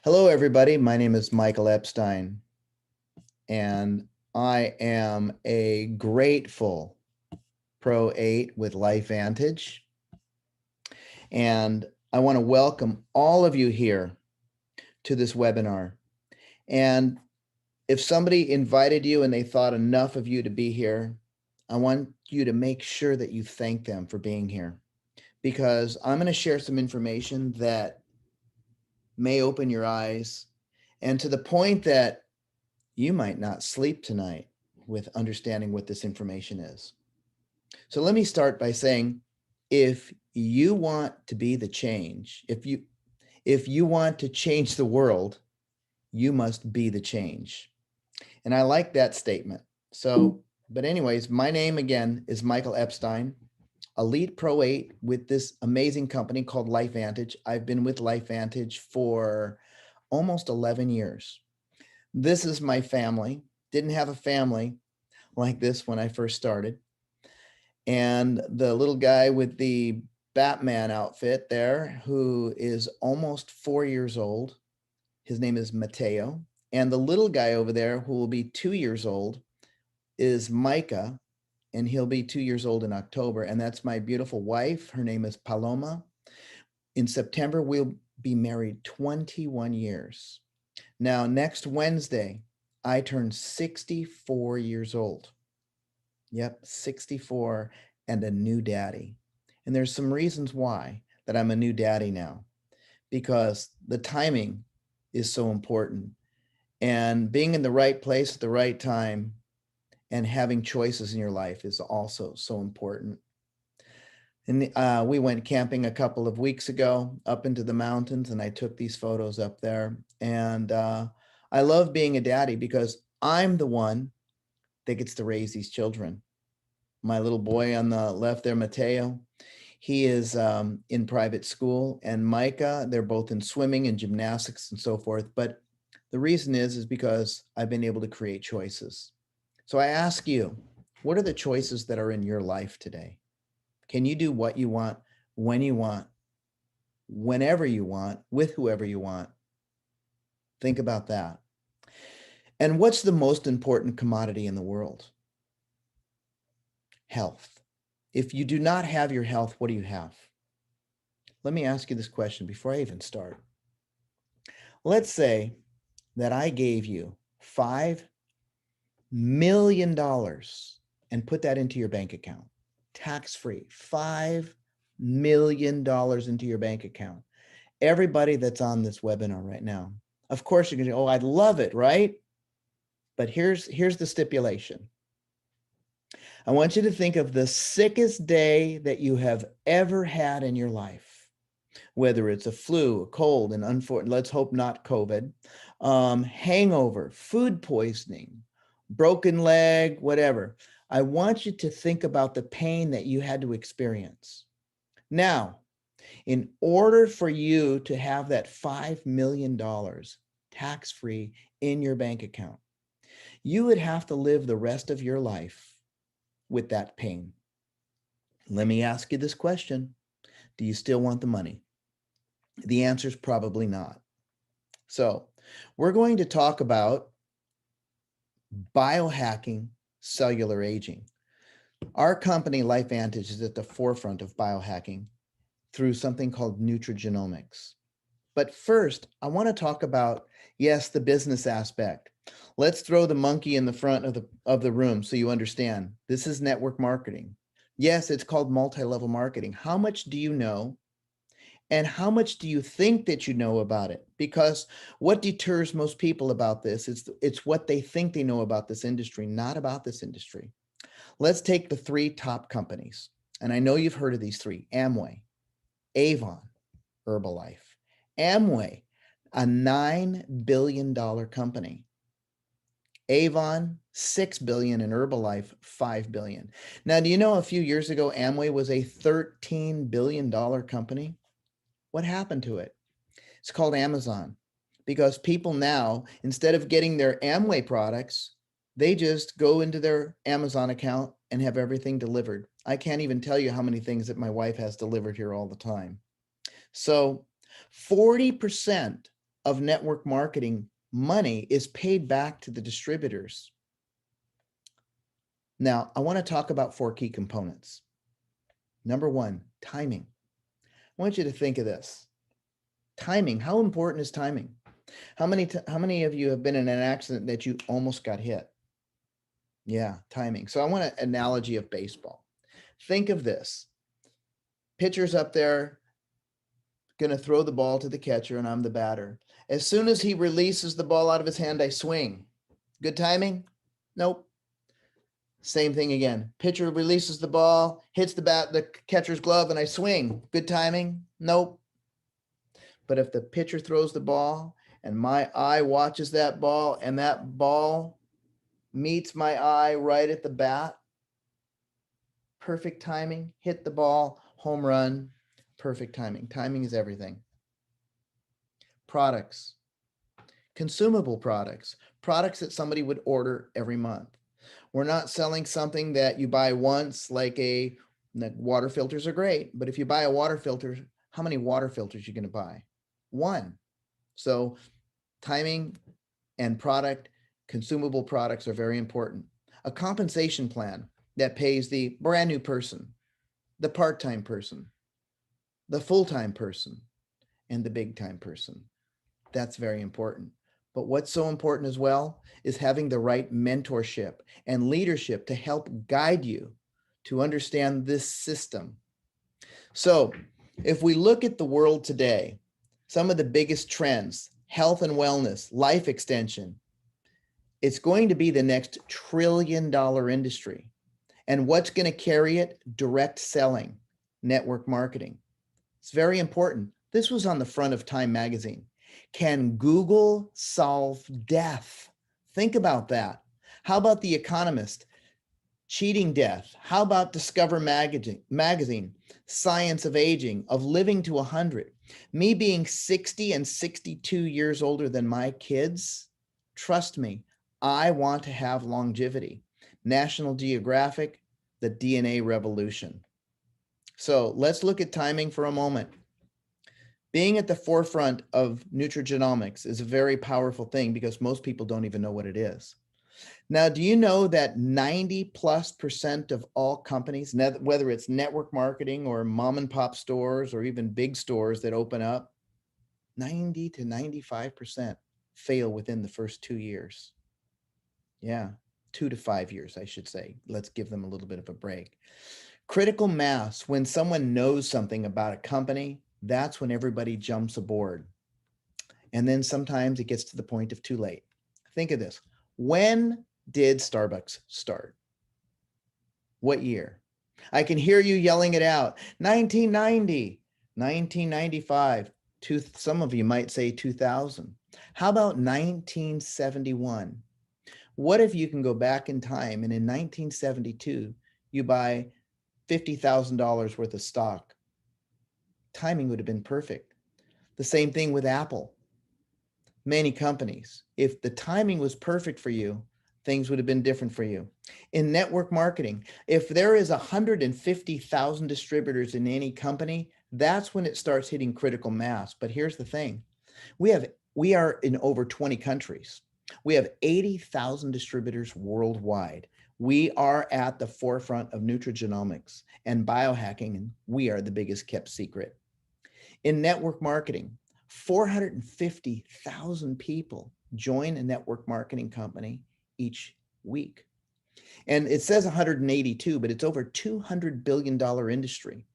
Hello, everybody. My name is Michael Epstein, and I am a grateful Pro 8 with Lifevantage. And I want to welcome all of you here to this webinar. And if somebody invited you and they thought enough of you to be here, I want you to make sure that you thank them for being here, because I'm going to share some information that may open your eyes, and to the point that you might not sleep tonight with understanding what this information is. So let me start by saying, if you want to be the change, if you want to change the world, you must be the change. And I like that statement. But anyways, my name again is Michael Epstein, Elite Pro 8 with this amazing company called Lifevantage. I've been with Lifevantage for almost 11 years. This is my family. Didn't have a family like this when I first started. And the little guy with the Batman outfit there, who is almost 4 years old, his name is Mateo. And the little guy over there, who will be 2 years old, is Micah, and he'll be 2 years old in October. And that's my beautiful wife. Her name is Paloma. In September, we'll be married 21 years. Now, next Wednesday, I turn 64 years old. Yep, 64 and a new daddy. And there's some reasons why that I'm a new daddy now, because the timing is so important. And being in the right place at the right time and having choices in your life is also so important. And we went camping a couple of weeks ago up into the mountains, and I took these photos up there. And I love being a daddy because I'm the one that gets to raise these children. My little boy on the left there, Mateo, he is in private school, and Micah, they're both in swimming and gymnastics and so forth. But the reason is because I've been able to create choices. So I ask you, what are the choices that are in your life today? Can you do what you want, when you want, whenever you want, with whoever you want? Think about that. And what's the most important commodity in the world? Health. If you do not have your health, what do you have? Let me ask you this question before I even start. Let's say that I gave you $5 million and put that into your bank account, tax-free, $5 million into your bank account. Everybody that's on this webinar right now, of course you're going to say, oh, I'd love it, right? But here's the stipulation. I want you to think of the sickest day that you have ever had in your life, whether it's a flu, a cold, and let's hope not COVID, hangover, food poisoning, broken leg, whatever. I want you to think about the pain that you had to experience. Now, in order for you to have that $5 million tax-free in your bank account, you would have to live the rest of your life with that pain. Let me ask you this question. Do you still want the money? The answer is probably not. So we're going to talk about biohacking cellular aging. Our company, Lifevantage, is at the forefront of biohacking through something called nutrigenomics. But first, I want to talk about, yes, the business aspect. Let's throw the monkey in the front of the room so you understand. This is network marketing. Yes, it's called multi-level marketing. How much do you know? And how much do you think that you know about it? Because what deters most people about this is it's what they think they know about this industry, not about this industry. Let's take the 3 top companies. And I know you've heard of these 3: Amway, Avon, Herbalife. Amway, a $9 billion company. Avon, $6 billion, and Herbalife, $5 billion. Now, do you know a few years ago, Amway was a $13 billion company? What happened to it? It's called Amazon, because people now, instead of getting their Amway products, they just go into their Amazon account and have everything delivered. I can't even tell you how many things that my wife has delivered here all the time. So 40% of network marketing money is paid back to the distributors. Now, I want to talk about 4 key components. Number 1, timing. I want you to think of this. Timing, how important is timing? How many of you have been in an accident that you almost got hit? Yeah, timing. So I want an analogy of baseball. Think of this. Pitcher's up there, going to throw the ball to the catcher, and I'm the batter. As soon as he releases the ball out of his hand, I swing. Good timing? Nope. Same thing again. Pitcher releases the ball, hits the catcher's glove, and I swing. Good timing? Nope. But if the pitcher throws the ball and my eye watches that ball and that ball meets my eye right at the bat, perfect timing, hit the ball, home run, perfect timing. Timing is everything. Products, consumable products, products that somebody would order every month. We're not selling something that you buy once, like water filters are great, but if you buy a water filter, how many water filters are you going to buy? 1. So timing and product, consumable products are very important. A compensation plan that pays the brand new person, the part-time person, the full-time person, and the big-time person. That's very important. But what's so important as well is having the right mentorship and leadership to help guide you to understand this system. So if we look at the world today, some of the biggest trends, health and wellness, life extension, it's going to be the next $1 trillion industry. And what's going to carry it? Direct selling, network marketing. It's very important. This was on the front of Time magazine. Can Google solve death? Think about that. How about The Economist? Cheating death. How about Discover magazine? Science of aging, of living to 100. Me being 60 and 62 years older than my kids, trust me, I want to have longevity. National Geographic, the DNA revolution. So let's look at timing for a moment. Being at the forefront of nutrigenomics is a very powerful thing because most people don't even know what it is. Now, do you know that 90+% of all companies, whether it's network marketing or mom and pop stores or even big stores that open up, 90 to 95% fail within the first 2 years. Yeah, 2 to 5 years, I should say. Let's give them a little bit of a break. Critical mass, when someone knows something about a company, that's when everybody jumps aboard. And then sometimes it gets to the point of too late. Think of this. When did Starbucks start? What year? I can hear you yelling it out. 1990, 1995, some of you might say 2000. How about 1971? What if you can go back in time and in 1972, you buy $50,000 worth of stock? Timing would have been perfect. The same thing with Apple. Many companies, if the timing was perfect for you, things would have been different for you. In network marketing, if there is 150,000 distributors in any company, that's when it starts hitting critical mass. But here's the thing. We are in over 20 countries. We have 80,000 distributors worldwide. We are at the forefront of nutrigenomics and biohacking, and we are the biggest kept secret. In network marketing, 450,000 people join a network marketing company each week. And it says 182, but it's over $200 billion industry.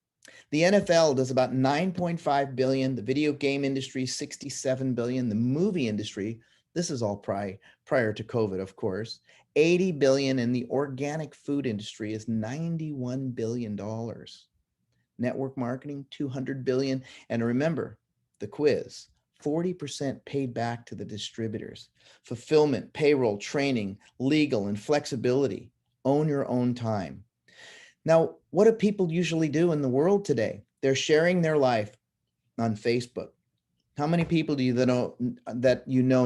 The NFL does about 9.5 billion. The video game industry, 67 billion. The movie industry, this is all prior to COVID, of course, 80 billion. And the organic food industry is $91 billion. Network marketing, 200 billion. And remember the quiz, 40% paid back to the distributors. Fulfillment, payroll, training, legal, and flexibility. Own your own time. Now, what do people usually do in the world today? They're sharing their life on Facebook. How many people do you know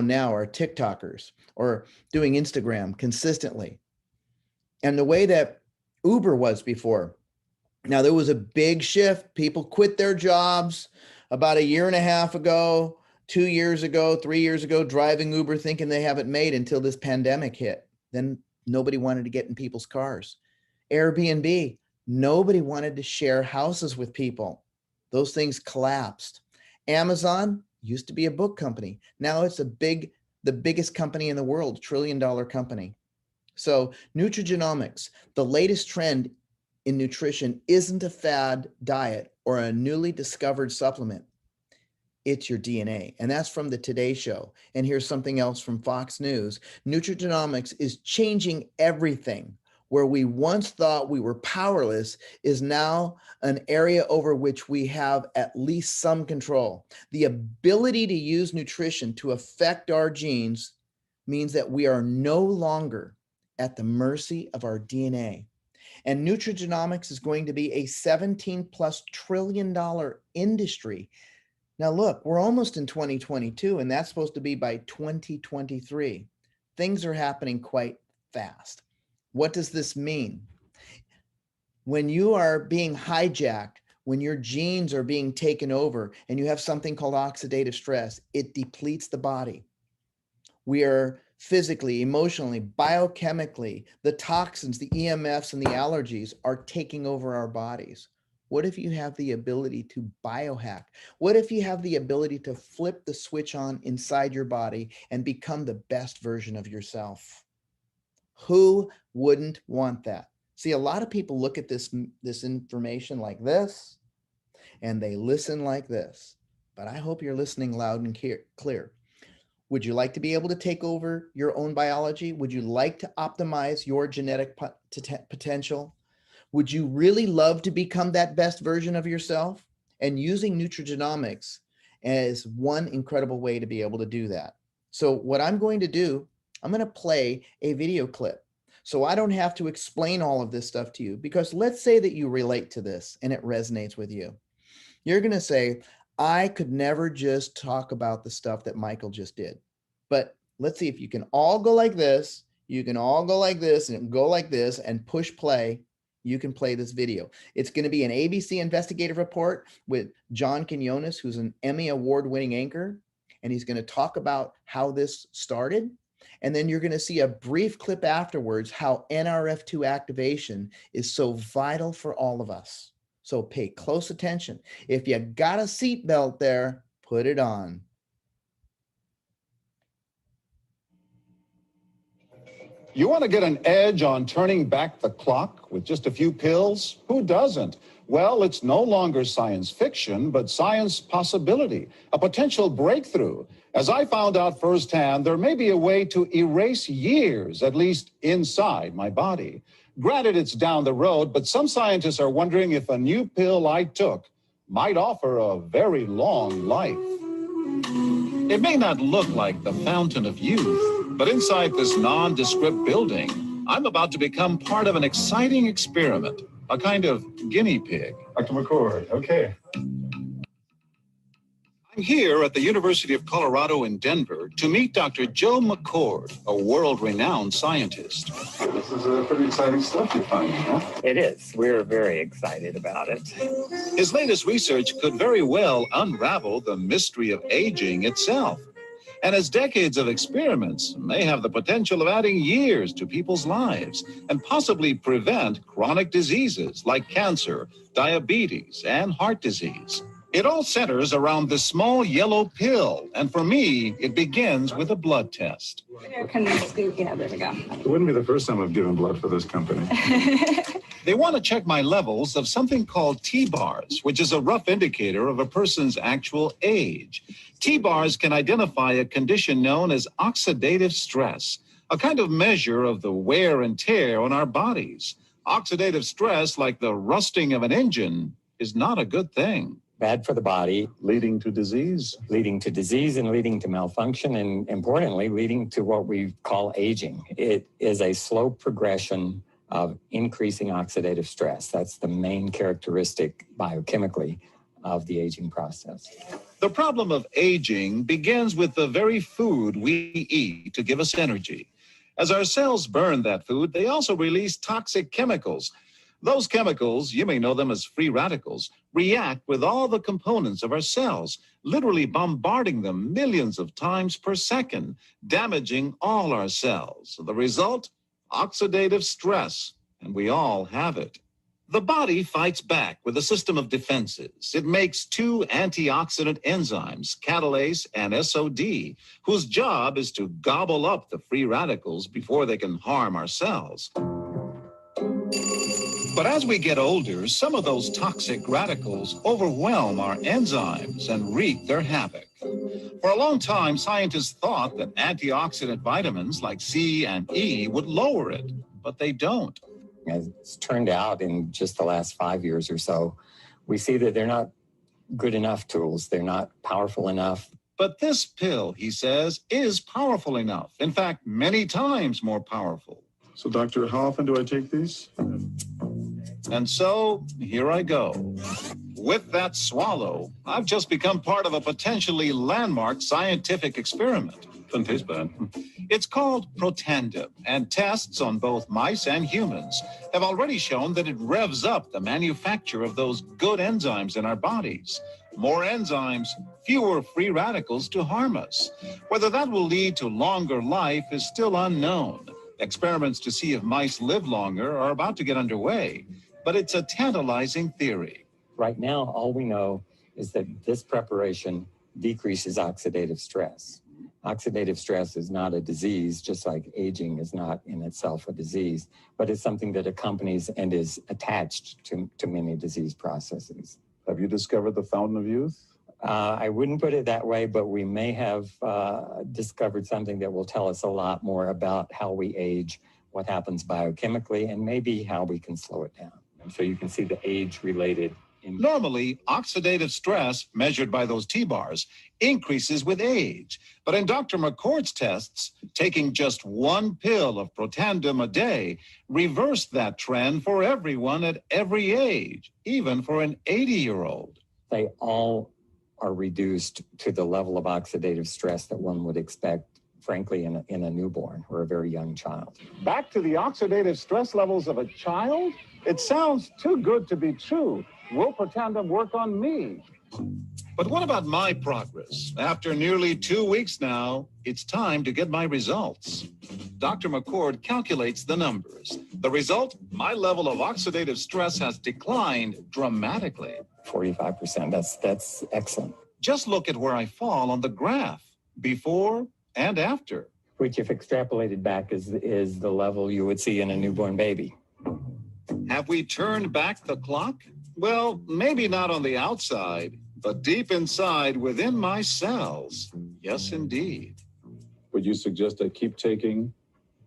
now are TikTokers or doing Instagram consistently? And the way that Uber was before, now there was a big shift. People quit their jobs about 1.5 years ago. 2 years ago, 3 years ago, driving Uber thinking they have it made until this pandemic hit. Then nobody wanted to get in people's cars. Airbnb, nobody wanted to share houses with people. Those things collapsed. Amazon used to be a book company. Now it's the biggest company in the world, $1 trillion company. So nutrigenomics, the latest trend in nutrition isn't a fad diet or a newly discovered supplement. It's your DNA. And that's from the Today Show. And here's something else from Fox News. Nutrigenomics is changing everything. Where we once thought we were powerless is now an area over which we have at least some control. The ability to use nutrition to affect our genes means that we are no longer at the mercy of our DNA. And nutrigenomics is going to be a $17+ trillion industry. Now look, we're almost in 2022, and that's supposed to be by 2023. Things are happening quite fast. What does this mean? When you are being hijacked, when your genes are being taken over and you have something called oxidative stress, it depletes the body. We are physically, emotionally, biochemically, the toxins, the EMFs, and the allergies are taking over our bodies. What if you have the ability to biohack? What if you have the ability to flip the switch on inside your body and become the best version of yourself? Who wouldn't want that? See, a lot of people look at this information like this, and they listen like this. But I hope you're listening loud and clear. Would you like to be able to take over your own biology? Would you like to optimize your genetic potential? Would you really love to become that best version of yourself? And using nutrigenomics is one incredible way to be able to do that. So what I'm going to do, I'm going to play a video clip. So I don't have to explain all of this stuff to you, because let's say that you relate to this and it resonates with you. You're going to say, I could never just talk about the stuff that Michael just did. But let's see if you can all go like this. You can all go like this and go like this and push play. You can play this video. It's going to be an ABC investigative report with John Quinones, who's an Emmy award-winning anchor. And he's going to talk about how this started. And then you're going to see a brief clip afterwards, how NRF2 activation is so vital for all of us. So pay close attention. If you got a seatbelt there, put it on. You want to get an edge on turning back the clock with just a few pills? Who doesn't? Well, it's no longer science fiction, but science possibility, a potential breakthrough. As I found out firsthand, there may be a way to erase years, at least inside my body. Granted, it's down the road, but some scientists are wondering if a new pill I took might offer a very long life. It may not look like the fountain of youth, but inside this nondescript building, I'm about to become part of an exciting experiment, a kind of guinea pig. Dr. McCord, okay. I'm here at the University of Colorado in Denver to meet Dr. Joe McCord, a world-renowned scientist. This is pretty exciting stuff you're finding, huh? It is. We're very excited about it. His latest research could very well unravel the mystery of aging itself. And his decades of experiments may have the potential of adding years to people's lives and possibly prevent chronic diseases like cancer, diabetes, and heart disease. It all centers around this small yellow pill, and for me, it begins with a blood test. Can we scoop? Yeah, there we go. It wouldn't be the first time I've given blood for this company. They want to check my levels of something called T-bars, which is a rough indicator of a person's actual age. T-bars can identify a condition known as oxidative stress, a kind of measure of the wear and tear on our bodies. Oxidative stress, like the rusting of an engine, is not a good thing. Bad for the body. Leading to disease. Leading to disease and leading to malfunction, and importantly, leading to what we call aging. It is a slow progression of increasing oxidative stress. That's the main characteristic biochemically of the aging process. The problem of aging begins with the very food we eat to give us energy. As our cells burn that food, they also release toxic chemicals. Those chemicals, you may know them as free radicals, react with all the components of our cells, literally bombarding them millions of times per second, damaging all our cells. The result? Oxidative stress, and we all have it. The body fights back with a system of defenses. It makes two antioxidant enzymes, catalase and SOD, whose job is to gobble up the free radicals before they can harm our cells. But as we get older, some of those toxic radicals overwhelm our enzymes and wreak their havoc. For a long time, scientists thought that antioxidant vitamins like C and E would lower it, but they don't. As it's turned out in just the last 5 years or so, we see that they're not good enough tools. They're not powerful enough. But this pill, he says, is powerful enough. In fact, many times more powerful. So, doctor, how often do I take these? And so, here I go. With that swallow, I've just become part of a potentially landmark scientific experiment. Doesn't taste bad. It's called Protandim, and tests on both mice and humans have already shown that it revs up the manufacture of those good enzymes in our bodies. More enzymes, fewer free radicals to harm us. Whether that will lead to longer life is still unknown. Experiments to see if mice live longer are about to get underway, but it's a tantalizing theory. Right now, all we know is that this preparation decreases oxidative stress. Oxidative stress is not a disease, just like aging is not in itself a disease, but it's something that accompanies and is attached to many disease processes. Have you discovered the fountain of youth? I wouldn't put it that way, but we may have discovered something that will tell us a lot more about how we age, what happens biochemically, and maybe how we can slow it down. And so you can see the age-related. Normally, oxidative stress, measured by those T-bars, increases with age. But in Dr. McCord's tests, taking just one pill of Protandim a day reversed that trend for everyone at every age, even for an 80-year-old. They all are reduced to the level of oxidative stress that one would expect, frankly, in a newborn or a very young child. Back to the oxidative stress levels of a child? It sounds too good to be true. Will Protandim work on me? But what about my progress? After nearly 2 weeks now, it's time to get my results. Dr. McCord calculates the numbers. The result, my level of oxidative stress has declined dramatically. 45%, that's excellent. Just look at where I fall on the graph, before and after. Which, if extrapolated back, is the level you would see in a newborn baby. Have we turned back the clock? Well, maybe not on the outside, but deep inside within my cells. Yes, indeed. Would you suggest I keep taking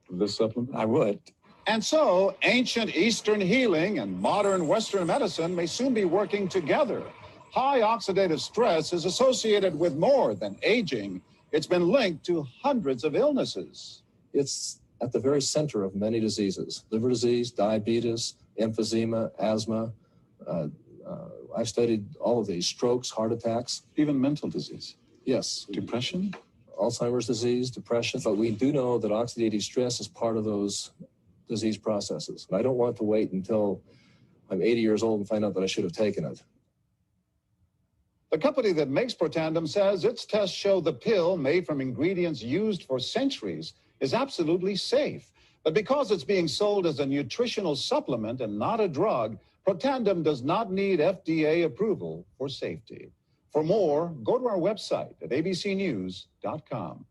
this supplement? I would. And so, ancient Eastern healing and modern Western medicine may soon be working together. High oxidative stress is associated with more than aging. It's been linked to hundreds of illnesses. It's at the very center of many diseases: liver disease, diabetes, emphysema, asthma. I've studied all of these: strokes, heart attacks. Even mental disease? Yes. Depression? Alzheimer's disease, depression. But we do know that oxidative stress is part of those disease processes. I don't want to wait until I'm 80 years old and find out that I should have taken it. The company that makes Protandim says its tests show the pill, made from ingredients used for centuries, is absolutely safe. But because it's being sold as a nutritional supplement and not a drug, Protandim does not need FDA approval for safety. For more, go to our website at abcnews.com.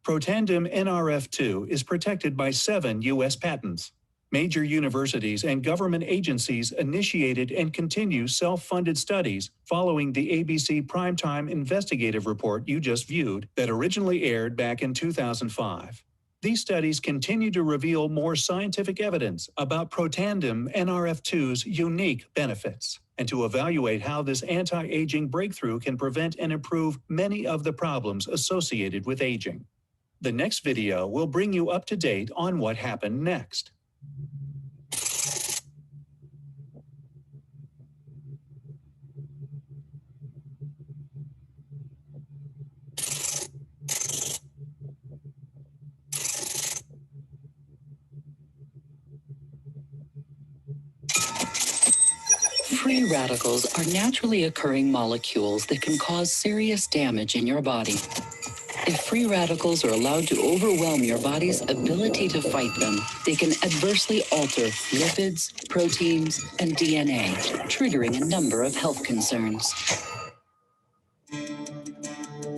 Protandim NRF2 is protected by 7 U.S. patents. Major universities and government agencies initiated and continue self-funded studies following the ABC Primetime Investigative Report you just viewed that originally aired back in 2005. These studies continue to reveal more scientific evidence about Protandim NRF2's unique benefits and to evaluate how this anti-aging breakthrough can prevent and improve many of the problems associated with aging. The next video will bring you up to date on what happened next. Free radicals are naturally occurring molecules that can cause serious damage in your body. If free radicals are allowed to overwhelm your body's ability to fight them, they can adversely alter lipids, proteins, and DNA, triggering a number of health concerns.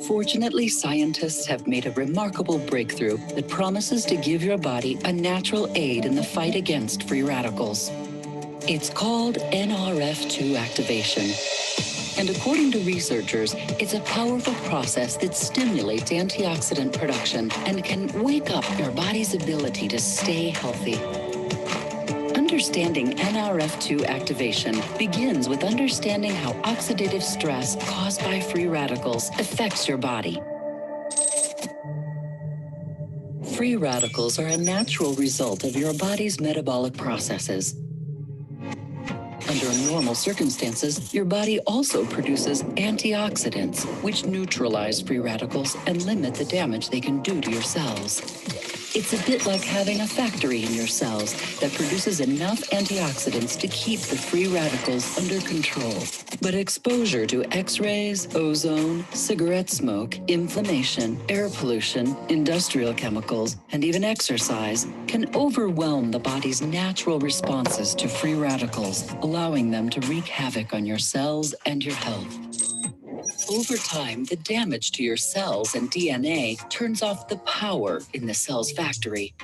Fortunately, scientists have made a remarkable breakthrough that promises to give your body a natural aid in the fight against free radicals. It's called NRF2 activation. And according to researchers, it's a powerful process that stimulates antioxidant production and can wake up your body's ability to stay healthy. Understanding NRF2 activation begins with understanding how oxidative stress caused by free radicals affects your body. Free radicals are a natural result of your body's metabolic processes. Under normal circumstances, your body also produces antioxidants, which neutralize free radicals and limit the damage they can do to your cells. It's a bit like having a factory in your cells that produces enough antioxidants to keep the free radicals under control. But exposure to X-rays, ozone, cigarette smoke, inflammation, air pollution, industrial chemicals, and even exercise can overwhelm the body's natural responses to free radicals, allowing them to wreak havoc on your cells and your health. Over time, the damage to your cells and DNA turns off the power in the cell's factory,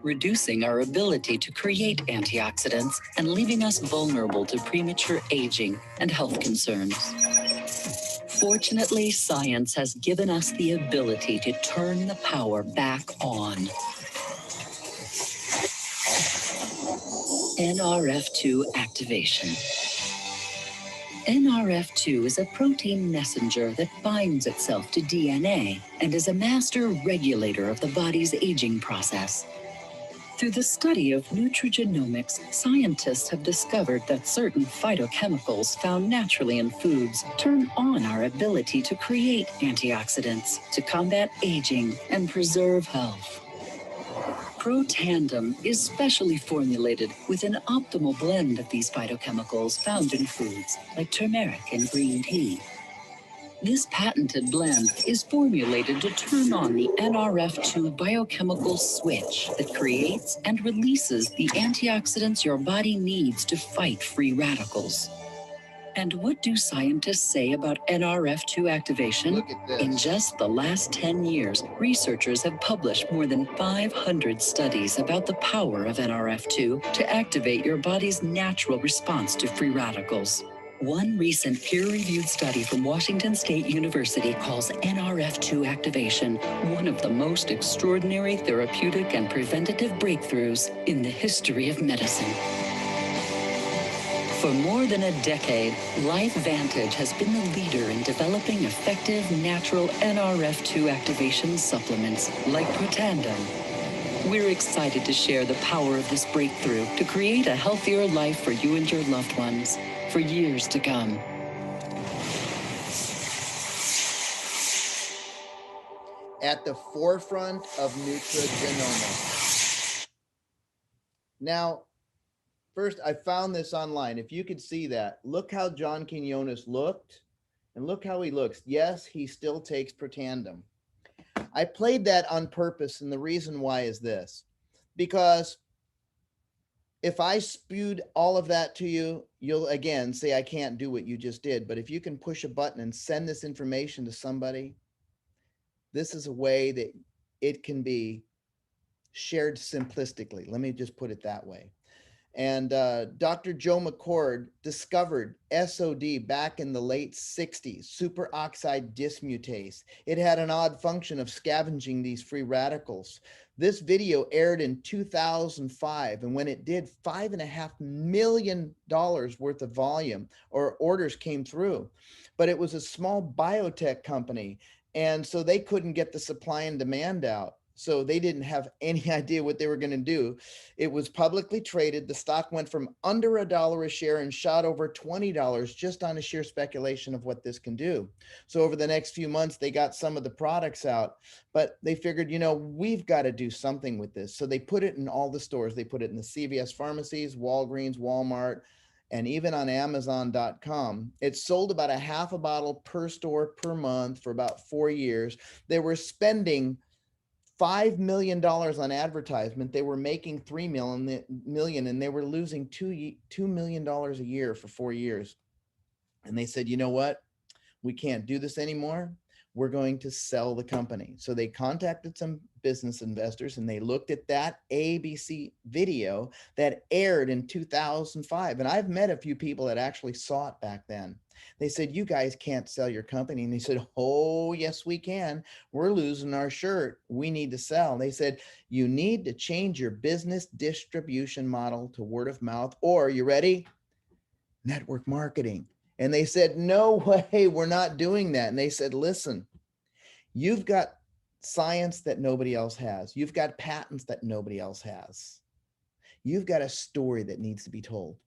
reducing our ability to create antioxidants and leaving us vulnerable to premature aging and health concerns. Fortunately, science has given us the ability to turn the power back on. NRF2 activation. NRF2 is a protein messenger that binds itself to DNA and is a master regulator of the body's aging process. Through the study of nutrigenomics, scientists have discovered that certain phytochemicals found naturally in foods turn on our ability to create antioxidants to combat aging and preserve health. Protandem is specially formulated with an optimal blend of these phytochemicals found in foods like turmeric and green tea. This patented blend is formulated to turn on the NRF2 biochemical switch that creates and releases the antioxidants your body needs to fight free radicals. And what do scientists say about NRF2 activation? Look at this. In just the last 10 years, researchers have published more than 500 studies about the power of NRF2 to activate your body's natural response to free radicals. One recent peer-reviewed study from Washington State University calls NRF2 activation one of the most extraordinary therapeutic and preventative breakthroughs in the history of medicine. For more than a decade, Lifevantage has been the leader in developing effective natural NRF2 activation supplements like Protandem. We're excited to share the power of this breakthrough to create a healthier life for you and your loved ones for years to come. At the forefront of nutrigenomics. Now, first, I found this online. If you could see that, look how John Quinones looked and look how he looks. Yes, he still takes Protandem. I played that on purpose, and the reason why is this. Because if I spewed all of that to you, you'll again say I can't do what you just did. But if you can push a button and send this information to somebody, this is a way that it can be shared simplistically. Let me just put it that way. And Dr. Joe McCord discovered SOD back in the late 60s, superoxide dismutase. It had an odd function of scavenging these free radicals. This video aired in 2005, and when it did, $5.5 million worth of volume or orders came through. But it was a small biotech company, and so they couldn't get the supply and demand out. So they didn't have any idea what they were going to do. It was publicly traded. The stock went from under $1 a share and shot over $20 just on a sheer speculation of what this can do. So over the next few months, they got some of the products out, but they figured, you know, we've got to do something with this. So they put it in all the stores. They put it in the CVS pharmacies, Walgreens, Walmart, and even on Amazon.com. It sold about a half a bottle per store per month for about 4 years. They were spending $5 million on advertisement. They were making $3 million, and they were losing $2 million a year for 4 years. And they said, you know what? We can't do this anymore. We're going to sell the company. So they contacted some business investors, and they looked at that ABC video that aired in 2005. And I've met a few people that actually saw it back then. They said, you guys can't sell your company. And they said, oh, yes, we can. We're losing our shirt. We need to sell. And they said, you need to change your business distribution model to word of mouth, or, you ready? Network marketing. And they said, no way, we're not doing that. And they said, listen, you've got science that nobody else has. You've got patents that nobody else has. You've got a story that needs to be told.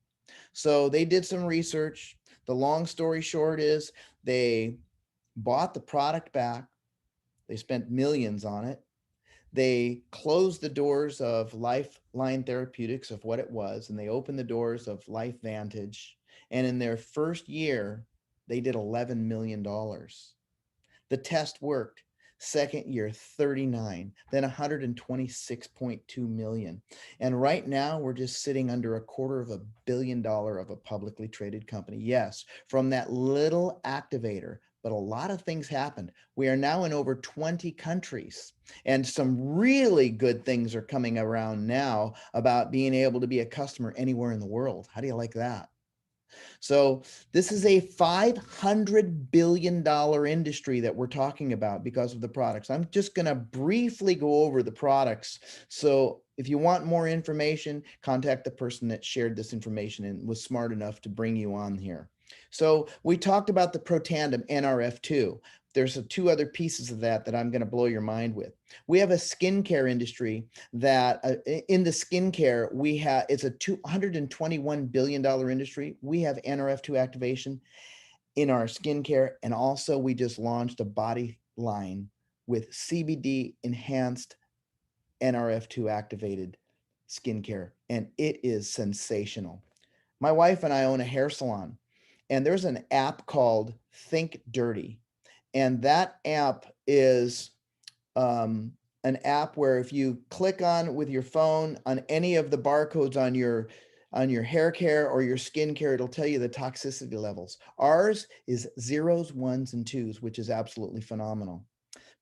So they did some research. The long story short is they bought the product back. They spent millions on it. They closed the doors of Lifeline Therapeutics of what it was, and they opened the doors of Lifevantage. And in their first year, they did $11 million. The test worked. Second year, 39, then 126.2 million. And right now we're just sitting under $250 million of a publicly traded company. Yes, from that little activator, but a lot of things happened. We are now in over 20 countries, and some really good things are coming around now about being able to be a customer anywhere in the world. How do you like that? So this is a $500 billion industry that we're talking about because of the products. I'm just going to briefly go over the products. So if you want more information, contact the person that shared this information and was smart enough to bring you on here. So we talked about the Protandim NRF2. There's two other pieces of that I'm going to blow your mind with. We have a skincare industry that in the skincare, it's a $221 billion industry. We have NRF2 activation in our skincare. And also we just launched a body line with CBD enhanced NRF2 activated skincare. And it is sensational. My wife and I own a hair salon, and there's an app called Think Dirty. And that app is an app where if you click on with your phone on any of the barcodes on your hair care or your skin care, it'll tell you the toxicity levels. Ours is 0s, 1s, and 2s, which is absolutely phenomenal.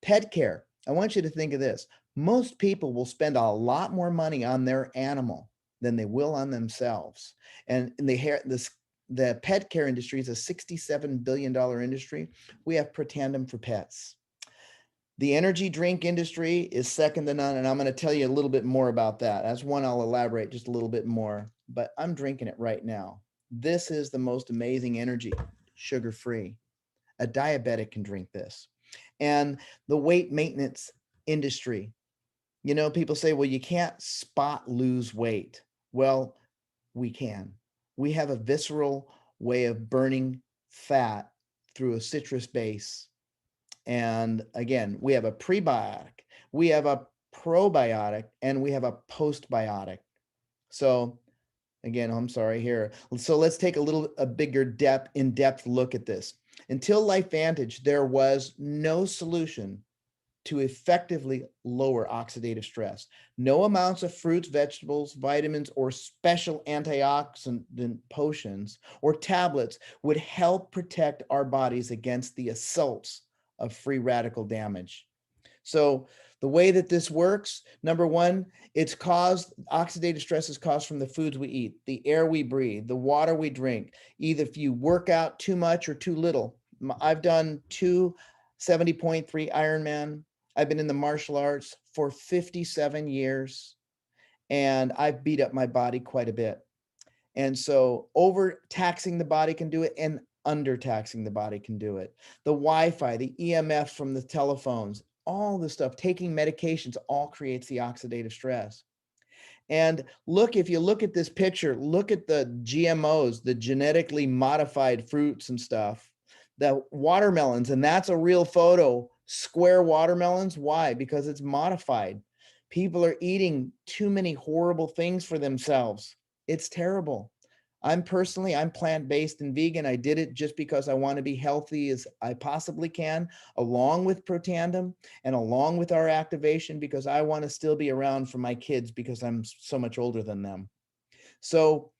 Pet care. I want you to think of this. Most people will spend a lot more money on their animal than they will on themselves. And the pet care industry is a $67 billion industry. We have Protandim for pets. The energy drink industry is second to none, and I'm going to tell you a little bit more about that. That's one I'll elaborate just a little bit more, but I'm drinking it right now. This is the most amazing energy, sugar-free. A diabetic can drink this. And the weight maintenance industry. You know, people say, well, you can't lose weight. Well, we can. We have a visceral way of burning fat through a citrus base. And again, we have a prebiotic, we have a probiotic, and we have a postbiotic. So again, I'm sorry here. So let's take a bigger in-depth look at this. Until Lifevantage, there was no solution to effectively lower oxidative stress. No amounts of fruits, vegetables, vitamins, or special antioxidant potions or tablets would help protect our bodies against the assaults of free radical damage. So the way that this works, number one, oxidative stress is caused from the foods we eat, the air we breathe, the water we drink, either if you work out too much or too little. I've done 2 70.3 Ironman. I've been in the martial arts for 57 years, and I've beat up my body quite a bit. And so overtaxing the body can do it, and undertaxing the body can do it. The Wi-Fi, the EMF from the telephones, all the stuff, taking medications, all creates the oxidative stress. And if you look at this picture, look at the GMOs, the genetically modified fruits and stuff, the watermelons, and that's a real photo, square watermelons. Why? Because it's modified. People are eating too many horrible things for themselves. It's terrible. I'm plant-based and vegan. I did it just because I want to be healthy as I possibly can, along with Protandim and along with our activation, because I want to still be around for my kids because I'm so much older than them. So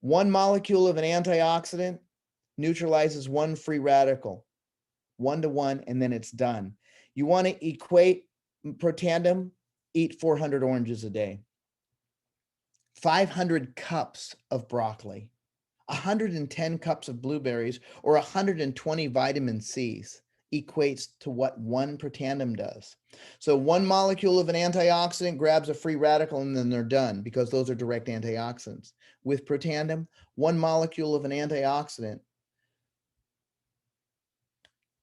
one molecule of an antioxidant neutralizes one free radical, 1-to-1, and then it's done. You want to equate Protandim, eat 400 oranges a day, 500 cups of broccoli, 110 cups of blueberries, or 120 vitamin C's equates to what one Protandim does. So one molecule of an antioxidant grabs a free radical and then they're done, because those are direct antioxidants. With Protandim, one molecule of an antioxidant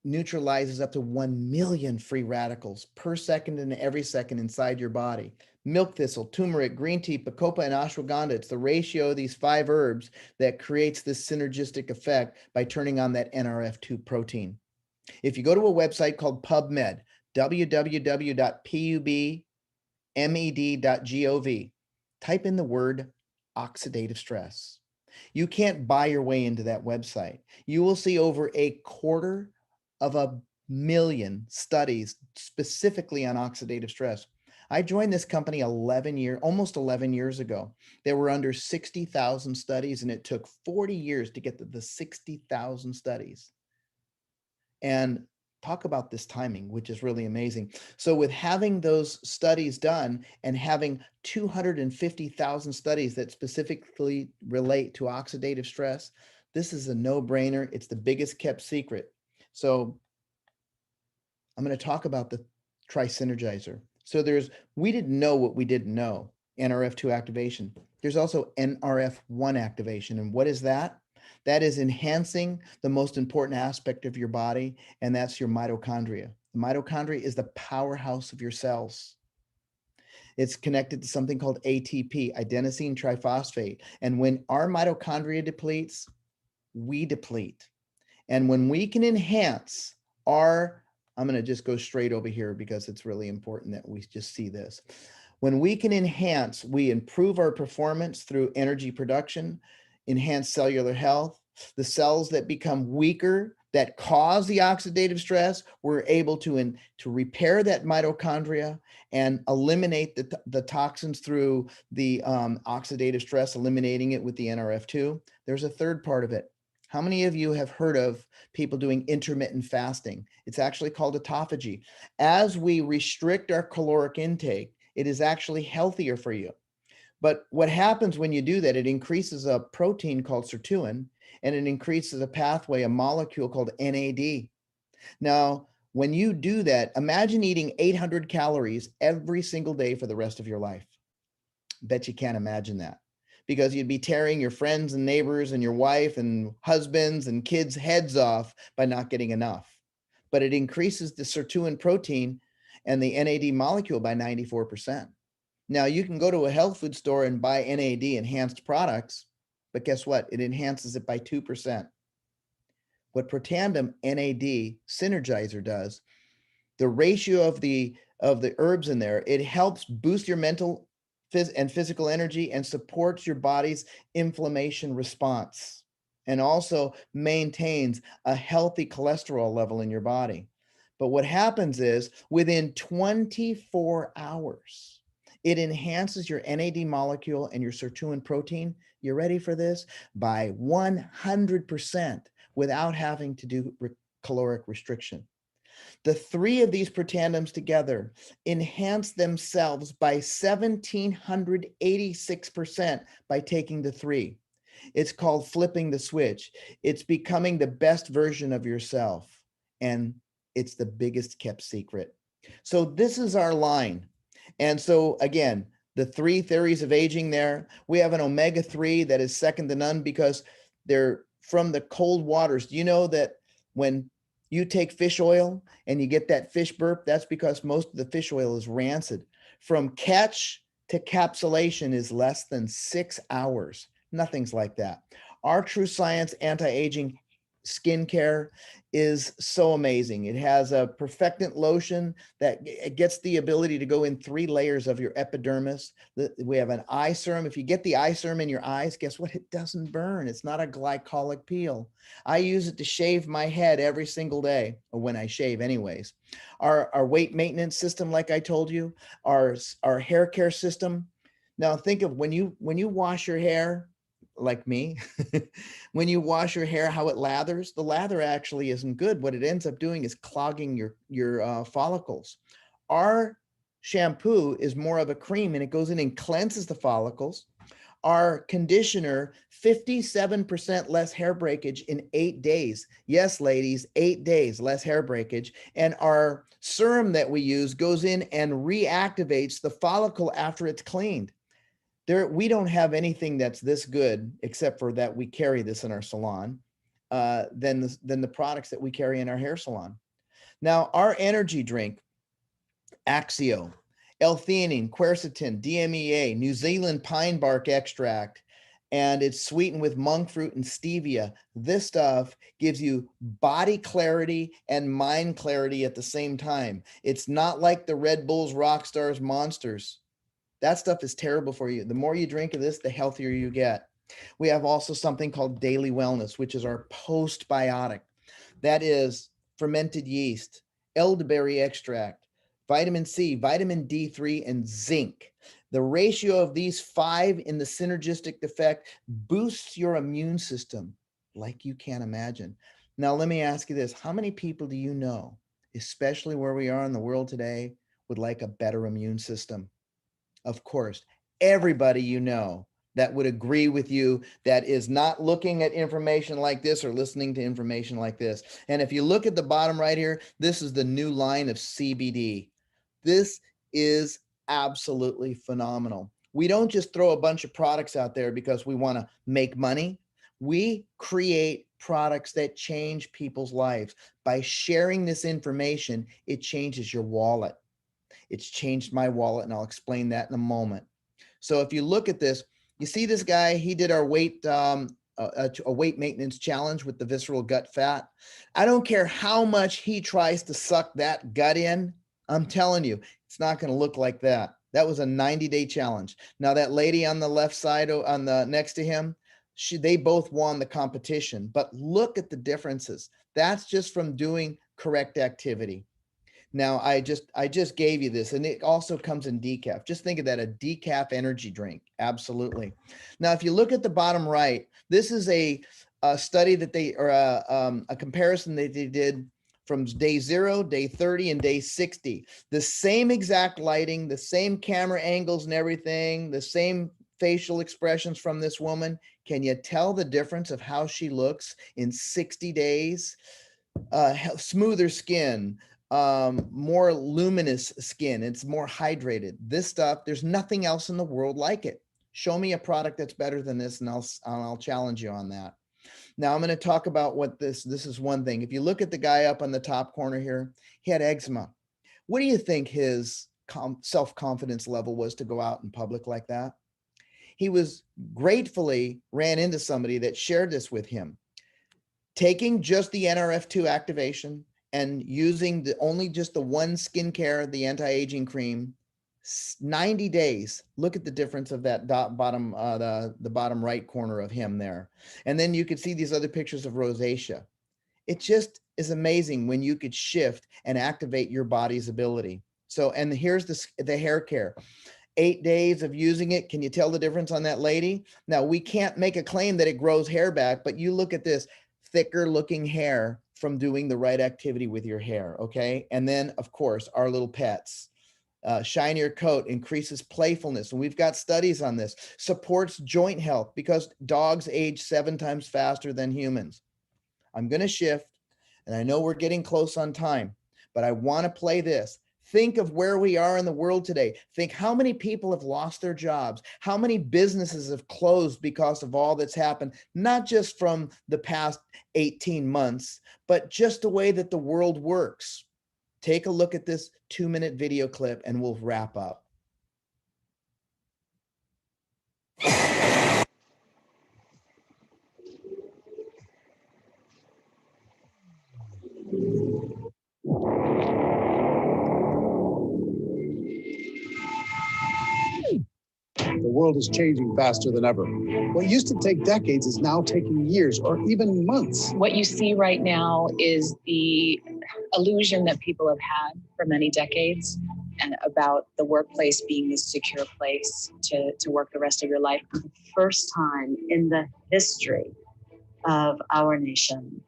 neutralizes up to 1 million free radicals per second and every second inside your body. Milk thistle, turmeric, green tea, bacopa, and ashwagandha. It's the ratio of these 5 herbs that creates this synergistic effect by turning on that NRF2 protein. If you go to a website called PubMed, www.pubmed.gov, type in the word oxidative stress. You can't buy your way into that website. You will see over 250,000 studies specifically on oxidative stress. I joined this company almost 11 years ago. There were under 60,000 studies, and it took 40 years to get to the 60,000 studies. And talk about this timing, which is really amazing. So with having those studies done and having 250,000 studies that specifically relate to oxidative stress, this is a no-brainer. It's the biggest kept secret. So I'm going to talk about the Tri-Synergizer. So we didn't know what we didn't know, NRF2 activation. There's also NRF1 activation. And what is that? That is enhancing the most important aspect of your body, and that's your mitochondria. The mitochondria is the powerhouse of your cells. It's connected to something called ATP, adenosine triphosphate. And when our mitochondria depletes, we deplete. And when we can enhance I'm going to just go straight over here because it's really important that we just see this. When we can enhance, we improve our performance through energy production, enhance cellular health. The cells that become weaker, that cause the oxidative stress, we're able to repair that mitochondria and eliminate the toxins through the oxidative stress, eliminating it with the NRF2. There's a third part of it. How many of you have heard of people doing intermittent fasting? It's actually called autophagy. As we restrict our caloric intake, it is actually healthier for you. But what happens when you do that, it increases a protein called sirtuin, and it increases a pathway, a molecule called NAD. Now, when you do that, imagine eating 800 calories every single day for the rest of your life. Bet you can't imagine that, because you'd be tearing your friends and neighbors and your wife and husbands and kids' heads off by not getting enough. But it increases the sirtuin protein and the NAD molecule by 94%. Now, you can go to a health food store and buy NAD enhanced products, but guess what? It enhances it by 2%. What Protandim NAD Synergizer does, the ratio of the herbs in there, it helps boost your mental and physical energy and supports your body's inflammation response, and also maintains a healthy cholesterol level in your body. But what happens is within 24 hours, it enhances your NAD molecule and your sirtuin protein. You ready for this? By 100% without having to do caloric restriction. The 3 of these Protandims together enhance themselves by 1,786% by taking the 3. It's called flipping the switch. It's becoming the best version of yourself. And it's the biggest kept secret. So this is our line. And so again, the 3 theories of aging there, we have an omega-3 that is second to none because they're from the cold waters. Do you know that when you take fish oil and you get that fish burp, that's because most of the fish oil is rancid. From catch to capsulation is less than 6 hours. Nothing's like that. Our True Science anti-aging skincare is so amazing. It has a perfectant lotion that it gets the ability to go in 3 layers of your epidermis. We have an eye serum. If you get the eye serum in your eyes, guess what? It doesn't burn. It's not a glycolic peel. I use it to shave my head every single day, or when I shave anyways. Our weight maintenance system, like I told you, our hair care system. Now think of when you wash your hair, like me, when you wash your hair, how it lathers. The lather actually isn't good. What it ends up doing is clogging your follicles. Our shampoo is more of a cream, and it goes in and cleanses the follicles. Our conditioner, 57% less hair breakage in 8 days. Yes, ladies, 8 days less hair breakage. And our serum that we use goes in and reactivates the follicle after it's cleaned. We don't have anything that's this good, except for that we carry this in our salon, than the products that we carry in our hair salon. Now, our energy drink, Axio, L-theanine, quercetin, DMEA, New Zealand pine bark extract, and it's sweetened with monk fruit and stevia. This stuff gives you body clarity and mind clarity at the same time. It's not like the Red Bulls, Rockstars, Monsters. That stuff is terrible for you. The more you drink of this, the healthier you get. We have also something called Daily Wellness, which is our postbiotic. That is fermented yeast, elderberry extract, vitamin C, vitamin D3, and zinc. The ratio of these 5 in the synergistic effect boosts your immune system like you can't imagine. Now, let me ask you this. How many people do you know, especially where we are in the world today, would like a better immune system? Of course, everybody you know that would agree with you that is not looking at information like this or listening to information like this. And if you look at the bottom right here, this is the new line of CBD. This is absolutely phenomenal. We don't just throw a bunch of products out there because we want to make money. We create products that change people's lives. By sharing this information, it changes your wallet. It's changed my wallet, and I'll explain that in a moment. So if you look at this, you see this guy, he did our weight, a weight maintenance challenge with the visceral gut fat. I don't care how much he tries to suck that gut in. I'm telling you, it's not going to look like that. That was a 90-day challenge. Now that lady on the left side, on the next to him, they both won the competition, but look at the differences. That's just from doing correct activity. Now, I just gave you this, and it also comes in decaf. Just think of that, a decaf energy drink. Absolutely. Now, if you look at the bottom right, this is a study that a comparison that they did from day 0, day 30, and day 60. The same exact lighting, the same camera angles and everything, the same facial expressions from this woman. Can you tell the difference of how she looks in 60 days? Smoother skin, more luminous skin. It's more hydrated. This stuff, there's nothing else in the world like it. Show me a product that's better than this, and I'll challenge you on that. Now I'm going to talk about what this is one thing. If you look at the guy up on the top corner here, he had eczema. What do you think his self-confidence level was to go out in public like that? He was gratefully ran into somebody that shared this with him. Taking just the NRF2 activation and using only just the one skincare, the anti-aging cream, 90 days. Look at the difference of that bottom, the bottom right corner of him there. And then you could see these other pictures of rosacea. It just is amazing when you could shift and activate your body's ability. So, and here's the hair care. 8 days of using it. Can you tell the difference on that lady? Now, we can't make a claim that it grows hair back, but you look at this thicker looking hair from doing the right activity with your hair. Okay. And then of course, our little pets, shinier coat increases playfulness. And we've got studies on this, supports joint health because dogs age 7 times faster than humans. I'm going to shift, and I know we're getting close on time, but I want to play this. Think of where we are in the world today. Think how many people have lost their jobs, how many businesses have closed because of all that's happened, not just from the past 18 months, but just the way that the world works. Take a look at this 2-minute video clip and we'll wrap up. world is changing faster than ever. What used to take decades is now taking years or even months. What you see right now is the illusion that people have had for many decades and about the workplace being this secure place to work the rest of your life. For the first time in the history of our nation,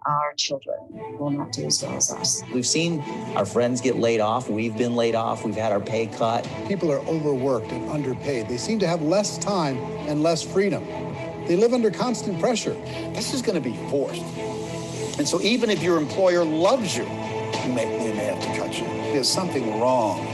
our children will not do as well as us. We've seen our friends get laid off. We've been laid off. We've had our pay cut. People are overworked and underpaid. They seem to have less time and less freedom. They live under constant pressure. This is going to be forced. And so even if your employer loves you, they may have to cut you. There's something wrong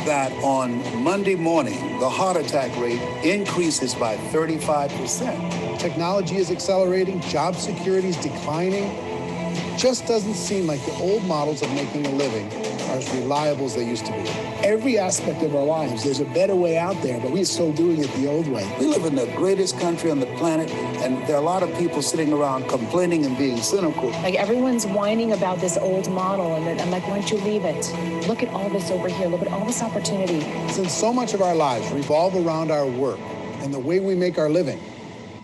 that on Monday morning, the heart attack rate increases by 35%. Technology is accelerating, job security is declining. It just doesn't seem like the old models of making a living are as reliable as they used to be. Every aspect of our lives, there's a better way out there, but we're still doing it the old way. We live in the greatest country on the planet, and there are a lot of people sitting around complaining and being cynical. Like everyone's whining about this old model, and I'm like, why don't you leave it? Look at all this over here. Look at all this opportunity. Since so much of our lives revolve around our work and the way we make our living,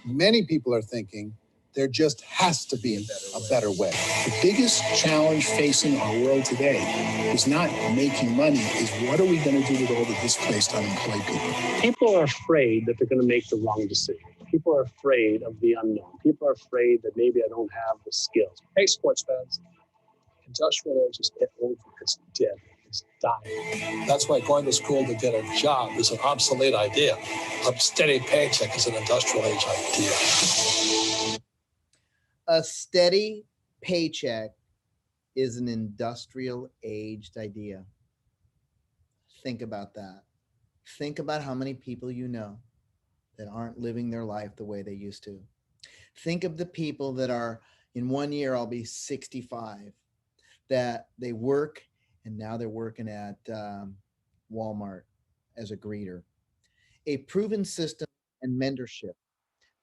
many people are thinking there just has to be a better way. The biggest challenge facing our world today is not making money, is what are we going to do with all the displaced unemployed people? People are afraid that they're going to make the wrong decision. People are afraid of the unknown. People are afraid that maybe I don't have the skills. Hey, sports fans, industrial age is dead over. It's dead. It's dying. That's why going to school to get a job is an obsolete idea. A steady paycheck is an industrial age idea. A steady paycheck is an industrial aged idea. Think about that. Think about how many people you know that aren't living their life the way they used to. Think of the people that are, in 1 year, I'll be 65, that they work and now they're working at Walmart as a greeter. A proven system and mentorship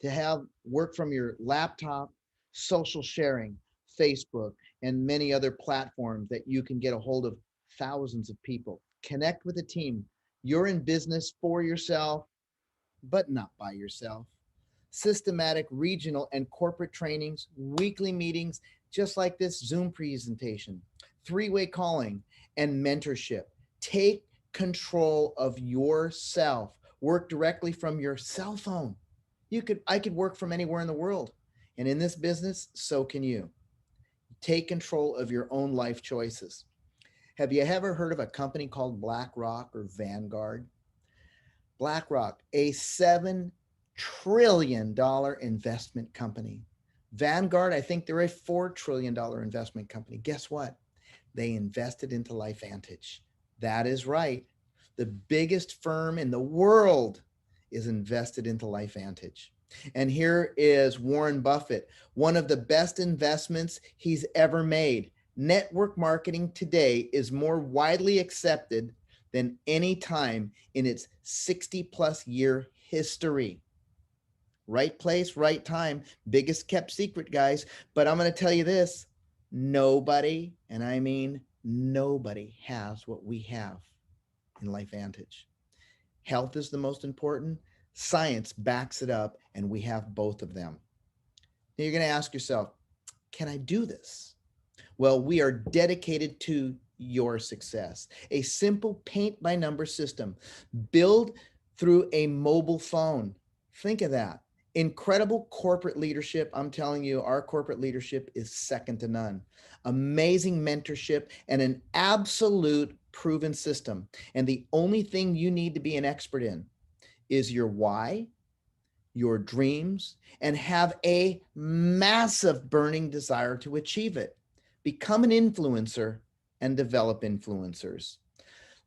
to have work from your laptop, social sharing, Facebook, and many other platforms that you can get a hold of thousands of people. Connect with a team. You're in business for yourself, but not by yourself. Systematic regional and corporate trainings, weekly meetings, just like this Zoom presentation, three-way calling, and mentorship. Take control of yourself. Work directly from your cell phone. I could work from anywhere in the world. And in this business, so can you. Take control of your own life choices. Have you ever heard of a company called BlackRock or Vanguard? BlackRock, a $7 trillion investment company. Vanguard, I think they're a $4 trillion investment company. Guess what? They invested into Lifevantage. That is right. The biggest firm in the world is invested into Lifevantage. And here is Warren Buffett, one of the best investments he's ever made. Network marketing today is more widely accepted than any time in its 60+ year history. Right place, right time, biggest kept secret, guys. But I'm going to tell you this, nobody, and I mean nobody, has what we have in Lifevantage. Health is the most important. Science backs it up, and we have both of them. Now you're going to ask yourself, can I do this? Well, we are dedicated to your success. A simple paint by number system built through a mobile phone. Think of that. Incredible corporate leadership. I'm telling you, our corporate leadership is second to none. Amazing mentorship and an absolute proven system. And the only thing you need to be an expert in is your why, your dreams, and have a massive burning desire to achieve it. Become an influencer and develop influencers.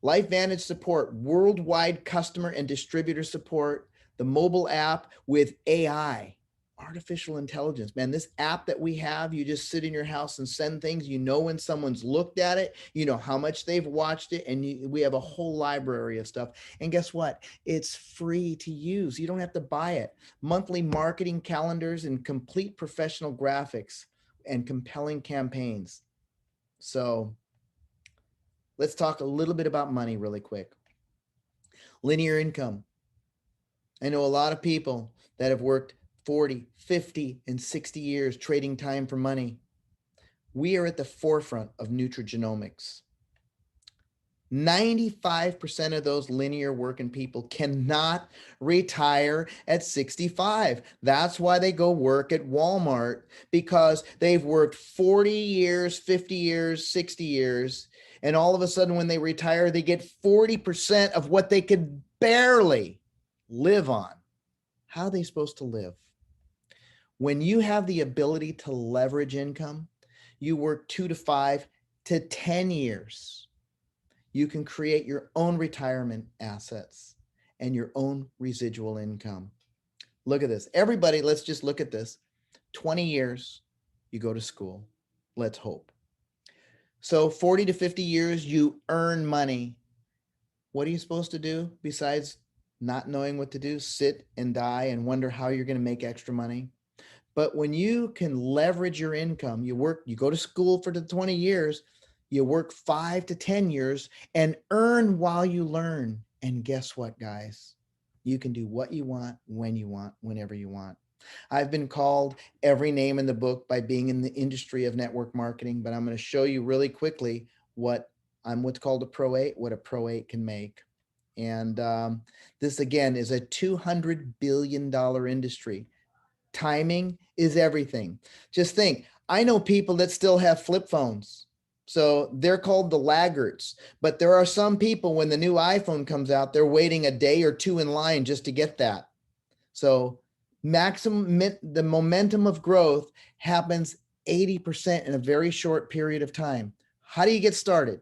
Lifevantage support, worldwide customer and distributor support, the mobile app with AI, artificial intelligence. Man, this app that we have, you just sit in your house and send things. You know when someone's looked at it, you know how much they've watched it, and we have a whole library of stuff. And guess what? It's free to use. You don't have to buy it. Monthly marketing calendars and complete professional graphics and compelling campaigns. So let's talk a little bit about money really quick. Linear income. I know a lot of people that have worked 40, 50, and 60 years trading time for money. We are at the forefront of nutrigenomics. 95% of those linear working people cannot retire at 65. That's why they go work at Walmart, because they've worked 40 years, 50 years, 60 years. And all of a sudden, when they retire, they get 40% of what they could barely live on. How are they supposed to live? When you have the ability to leverage income, you work 2 to 5 to 10 years. You can create your own retirement assets and your own residual income. Look at this. Everybody, let's just look at this. 20 years, you go to school. Let's hope. So 40 to 50 years, you earn money. What are you supposed to do besides not knowing what to do? Sit and die and wonder how you're going to make extra money. But when you can leverage your income, you go to school for the 20 years, you work 5 to 10 years and earn while you learn. And guess what, guys? You can do what you want, when you want, whenever you want. I've been called every name in the book by being in the industry of network marketing, but I'm going to show you really quickly what I'm what's called a Pro 8, what a Pro 8 can make. And this, again, is a $200 billion industry. Timing is everything. Just think, I know people that still have flip phones. So they're called the laggards. But there are some people, when the new iPhone comes out, they're waiting a day or two in line just to get that. So the momentum of growth happens 80% in a very short period of time. How do you get started?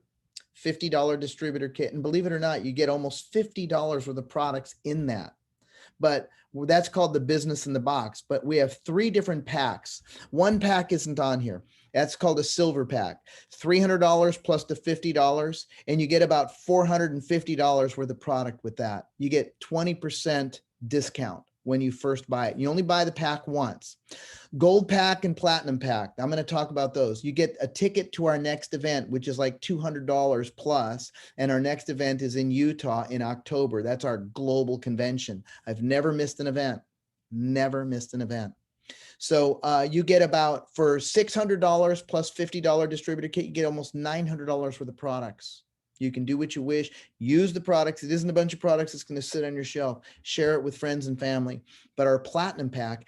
$50 distributor kit. And believe it or not, you get almost $50 worth of products in that. But that's called the business in the box. But we have 3 different packs. One pack isn't on here. That's called a silver pack. $300 plus the $50, and you get about $450 worth of product with that. You get 20% discount when you first buy it. You only buy the pack once. Gold pack and platinum pack. I'm going to talk about those. You get a ticket to our next event, which is like $200 plus. And our next event is in Utah in October. That's our global convention. I've never missed an event. Never missed an event. So you get about, for $600 plus $50 distributor kit, you get almost $900 worth of products. You can do what you wish. Use the products. It isn't a bunch of products that's going to sit on your shelf. Share it with friends and family. But our platinum pack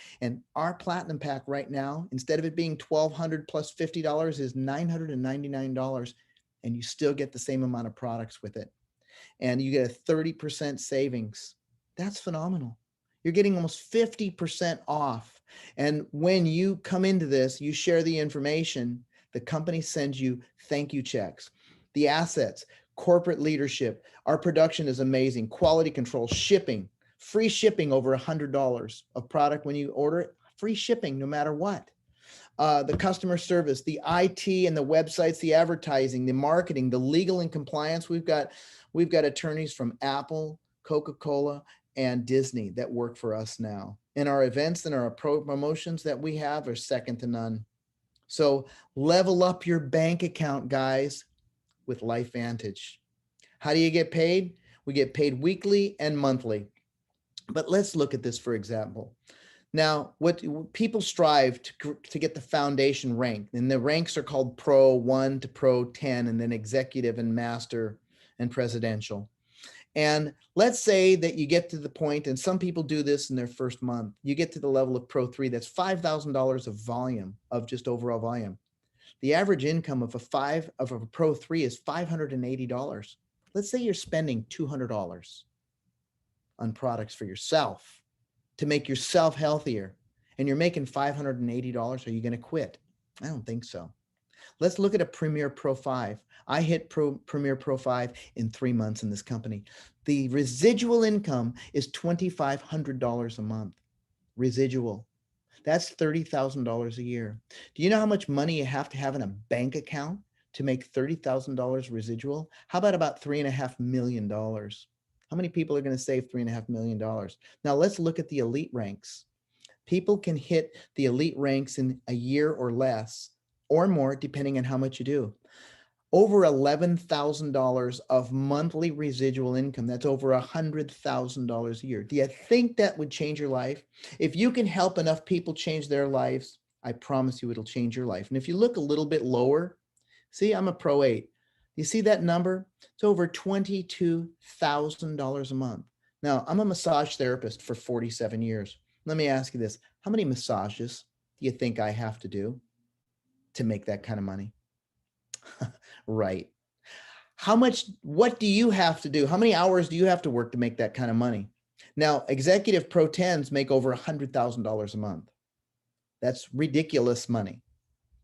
right now, instead of it being $1,200 plus $50, is $999, and you still get the same amount of products with it. And you get a 30% savings. That's phenomenal. You're getting almost 50% off. And when you come into this, you share the information, the company sends you thank you checks. The assets, corporate leadership, our production is amazing, quality control, shipping, free shipping over $100 of product when you order it, free shipping no matter what. The customer service, the IT and the websites, the advertising, the marketing, the legal and compliance. We've got attorneys from Apple, Coca-Cola, and Disney that work for us now. And our events and our promotions that we have are second to none. So level up your bank account, guys, with Lifevantage. How do you get paid? We get paid weekly and monthly. But let's look at this, for example. Now, what people strive to get the foundation rank, and the ranks are called Pro 1 to Pro 10, and then Executive and Master and Presidential. And let's say that you get to the point, and some people do this in their first month, you get to the level of Pro 3, that's $5,000 of volume, of just overall volume. The average income of a Pro 3 is $580. Let's say you're spending $200 on products for yourself to make yourself healthier, and you're making $580. Are you going to quit? I don't think so. Let's look at a Premier Pro 5. I hit Premier Pro 5 in 3 months in this company. The residual income is $2,500 a month. Residual. That's $30,000 a year. Do you know how much money you have to have in a bank account to make $30,000 residual? How about $3.5 million? How many people are going to save $3.5 million? Now let's look at the elite ranks. People can hit the elite ranks in a year or less or more, depending on how much you do. over $11,000 of monthly residual income. That's over $100,000 a year. Do you think that would change your life? If you can help enough people change their lives, I promise you it'll change your life. And if you look a little bit lower, see, I'm a Pro 8. You see that number? It's over $22,000 a month. Now, I'm a massage therapist for 47 years. Let me ask you this. How many massages do you think I have to do to make that kind of money? Right. What do you have to do? How many hours do you have to work to make that kind of money? Now, executive Pro 10s make over $100,000 a month. That's ridiculous money,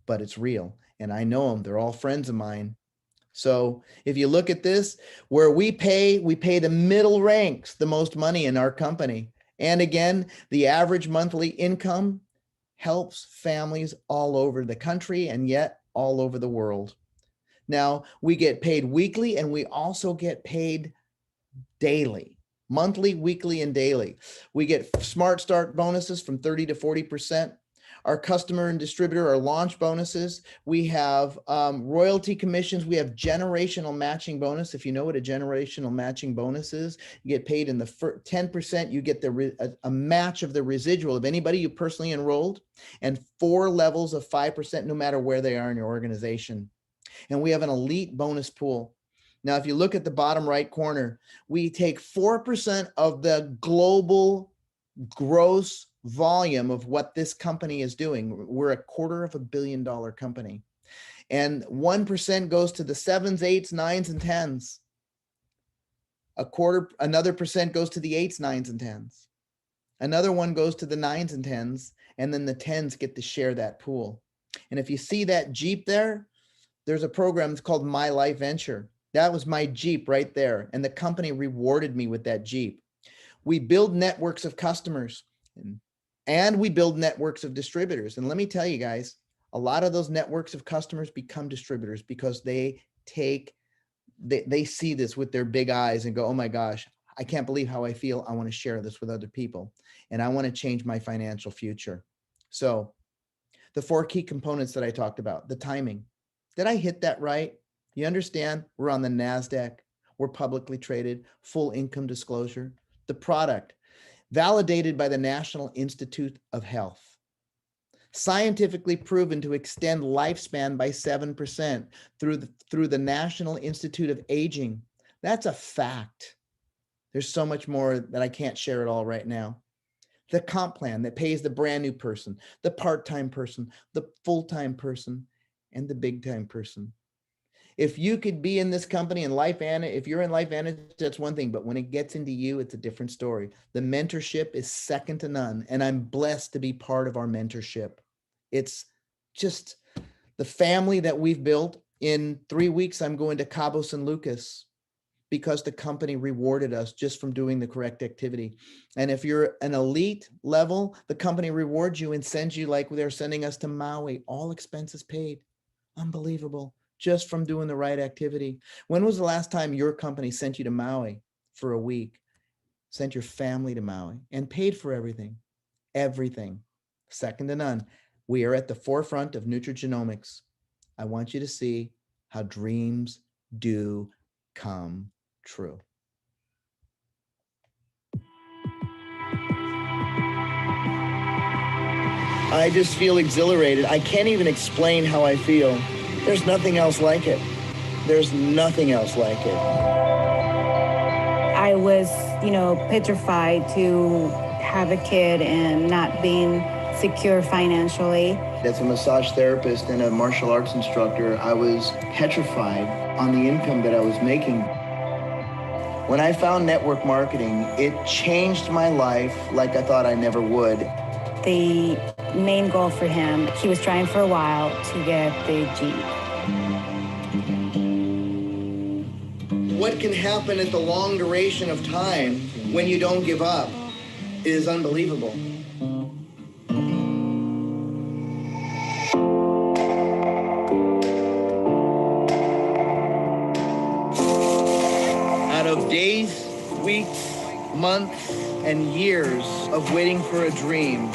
but it's real. And I know them. They're all friends of mine. So if you look at this, where we pay the middle ranks the most money in our company. And again, the average monthly income helps families all over the country and yet all over the world. Now, we get paid weekly and we also get paid daily, monthly, weekly, and daily. We get Smart Start bonuses from 30 to 40%. Our customer and distributor are launch bonuses. We have royalty commissions. We have generational matching bonus. If you know what a generational matching bonus is, you get paid in the 10%. You get a match of the residual of anybody you personally enrolled, and 4 levels of 5% no matter where they are in your organization. And we have an elite bonus pool. Now, if you look at the bottom right corner, we take 4% of the global gross volume of what this company is doing. We're a $250 million company. And 1% goes to the 7s, 8s, 9s, and 10s. Another percent goes to the 8s, 9s, and 10s. Another one goes to the 9s and 10s, and then the 10s get to share that pool. And if you see that Jeep there, there's a program that's called My Life Venture. That was my Jeep right there. And the company rewarded me with that Jeep. We build networks of customers and we build networks of distributors. And let me tell you guys, a lot of those networks of customers become distributors because they see this with their big eyes and go, oh my gosh, I can't believe how I feel. I want to share this with other people and I want to change my financial future. So the 4 key components that I talked about, the timing. Did I hit that right? You understand? We're on the NASDAQ. We're publicly traded, full income disclosure. The product, validated by the National Institute of Health. Scientifically proven to extend lifespan by 7% through the National Institute of Aging. That's a fact. There's so much more that I can't share it all right now. The comp plan that pays the brand new person, the part-time person, the full-time person, and the big-time person. If you could be in this company in Lifevantage, if you're in Lifevantage, that's one thing, but when it gets into you, it's a different story. The mentorship is second to none, and I'm blessed to be part of our mentorship. It's just the family that we've built. In 3 weeks, I'm going to Cabo San Lucas because the company rewarded us just from doing the correct activity. And if you're an elite level, the company rewards you and sends you, like they're sending us to Maui, all expenses paid. Unbelievable. Just from doing the right activity. When was the last time your company sent you to Maui for a week, sent your family to Maui and paid for everything? Everything. Second to none. We are at the forefront of nutrigenomics. I want you to see how dreams do come true. I just feel exhilarated. I can't even explain how I feel. There's nothing else like it. There's nothing else like it. I was, petrified to have a kid and not being secure financially. As a massage therapist and a martial arts instructor, I was petrified on the income that I was making. When I found network marketing, it changed my life like I thought I never would. The main goal for him, he was trying for a while to get the Jeep. What can happen at the long duration of time when you don't give up is unbelievable. Out of days, weeks, months, and years of waiting for a dream,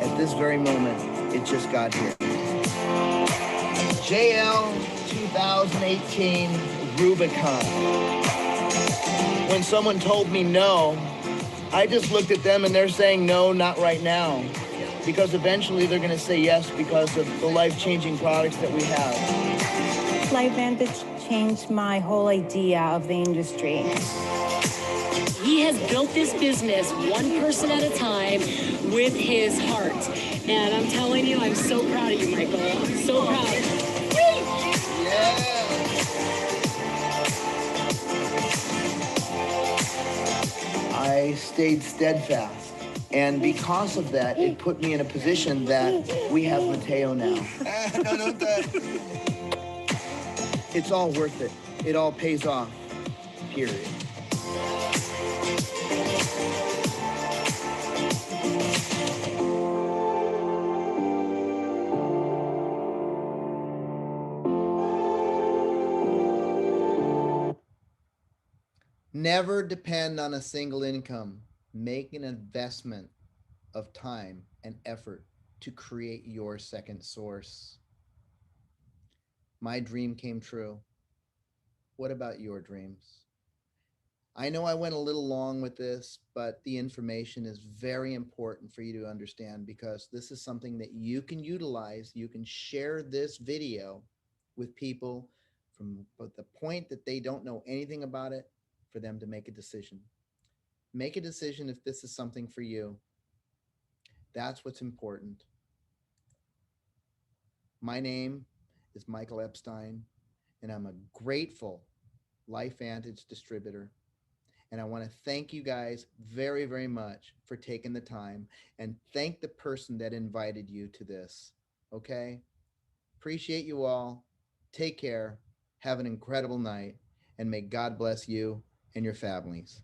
at this very moment, it just got here. JL 2018 Rubicon. When someone told me no, I just looked at them and they're saying no, not right now. Because eventually they're gonna say yes because of the life-changing products that we have. Lifevantage changed my whole idea of the industry. He has built this business one person at a time with his heart. And I'm telling you, I'm so proud of you, Michael. I'm so proud. Yeah. I stayed steadfast. And because of that, it put me in a position that we have Mateo now. It's all worth it. It all pays off, period. Never depend on a single income. Make an investment of time and effort to create your second source. My dream came true. What about your dreams? I know I went a little long with this, but the information is very important for you to understand because this is something that you can utilize. You can share this video with people from the point that they don't know anything about it for them to make a decision. Make a decision if this is something for you. That's what's important. My name is Michael Epstein, and I'm a grateful Lifevantage distributor. And I want to thank you guys very, very much for taking the time and thank the person that invited you to this. Okay? Appreciate you all. Take care. Have an incredible night. And may God bless you and your families.